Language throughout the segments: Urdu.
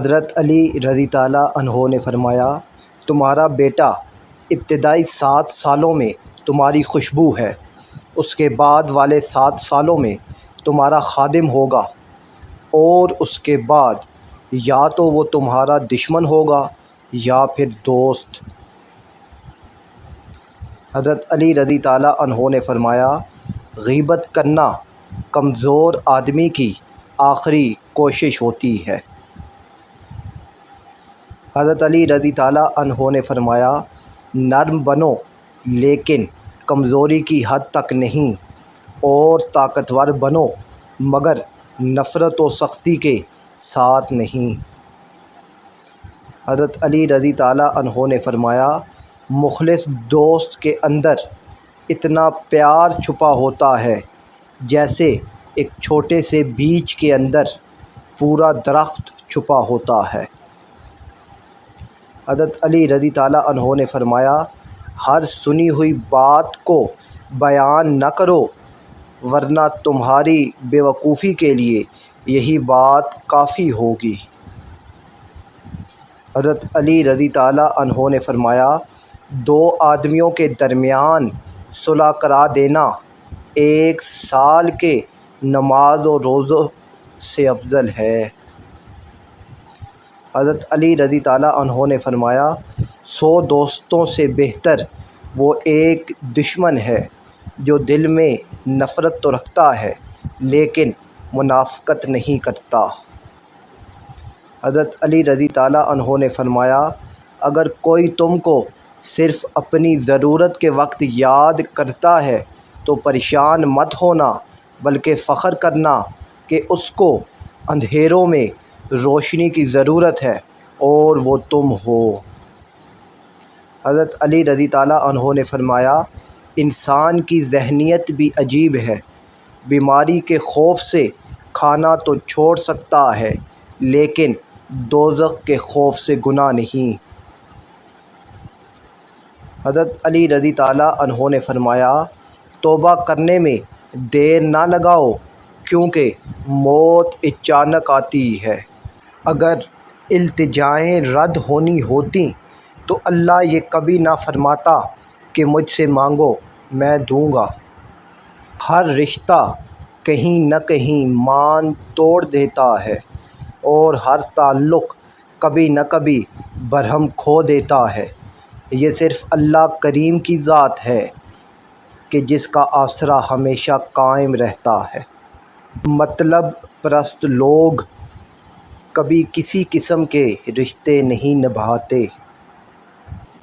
حضرت علی رضی تعالیٰ عنہ نے فرمایا، تمہارا بیٹا ابتدائی 7 سالوں میں تمہاری خوشبو ہے، اس کے بعد والے 7 سالوں میں تمہارا خادم ہوگا، اور اس کے بعد یا تو وہ تمہارا دشمن ہوگا یا پھر دوست۔ حضرت علی رضی تعالیٰ عنہ نے فرمایا، غیبت کرنا کمزور آدمی کی آخری کوشش ہوتی ہے۔ حضرت علی رضی تعالیٰ عنہ نے فرمایا، نرم بنو لیکن کمزوری کی حد تک نہیں، اور طاقتور بنو مگر نفرت و سختی کے ساتھ نہیں۔ حضرت علی رضی تعالیٰ عنہ نے فرمایا، مخلص دوست کے اندر اتنا پیار چھپا ہوتا ہے جیسے ایک چھوٹے سے بیج کے اندر پورا درخت چھپا ہوتا ہے۔ حضرت علی رضی تعالیٰ عنہ نے فرمایا، ہر سنی ہوئی بات کو بیان نہ کرو، ورنہ تمہاری بے وقوفی کے لیے یہی بات کافی ہوگی۔ حضرت علی رضی تعالیٰ عنہ نے فرمایا، 2 آدمیوں کے درمیان صلح کرا دینا 1 سال کے نماز و روزوں سے افضل ہے۔ حضرت علی رضی تعالیٰ عنہ نے فرمایا، 100 دوستوں سے بہتر وہ ایک دشمن ہے جو دل میں نفرت تو رکھتا ہے لیکن منافقت نہیں کرتا۔ حضرت علی رضی تعالیٰ عنہ نے فرمایا، اگر کوئی تم کو صرف اپنی ضرورت کے وقت یاد کرتا ہے تو پریشان مت ہونا، بلکہ فخر کرنا کہ اس کو اندھیروں میں روشنی کی ضرورت ہے اور وہ تم ہو۔ حضرت علی رضی تعالیٰ عنہ نے فرمایا، انسان کی ذہنیت بھی عجیب ہے، بیماری کے خوف سے کھانا تو چھوڑ سکتا ہے لیکن دوزخ کے خوف سے گناہ نہیں۔ حضرت علی رضی تعالیٰ عنہ نے فرمایا، توبہ کرنے میں دیر نہ لگاؤ کیونکہ موت اچانک آتی ہے۔ اگر التجائیں رد ہونی ہوتیں تو اللہ یہ کبھی نہ فرماتا کہ مجھ سے مانگو میں دوں گا۔ ہر رشتہ کہیں نہ کہیں مان توڑ دیتا ہے اور ہر تعلق کبھی نہ کبھی برہم کھو دیتا ہے۔ یہ صرف اللہ کریم کی ذات ہے کہ جس کا آسرا ہمیشہ قائم رہتا ہے۔ مطلب پرست لوگ کبھی کسی قسم کے رشتے نہیں نبھاتے۔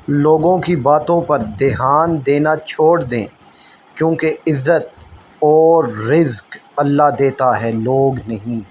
لوگوں کی باتوں پر دھیان دینا چھوڑ دیں کیونکہ عزت اور رزق اللہ دیتا ہے، لوگ نہیں۔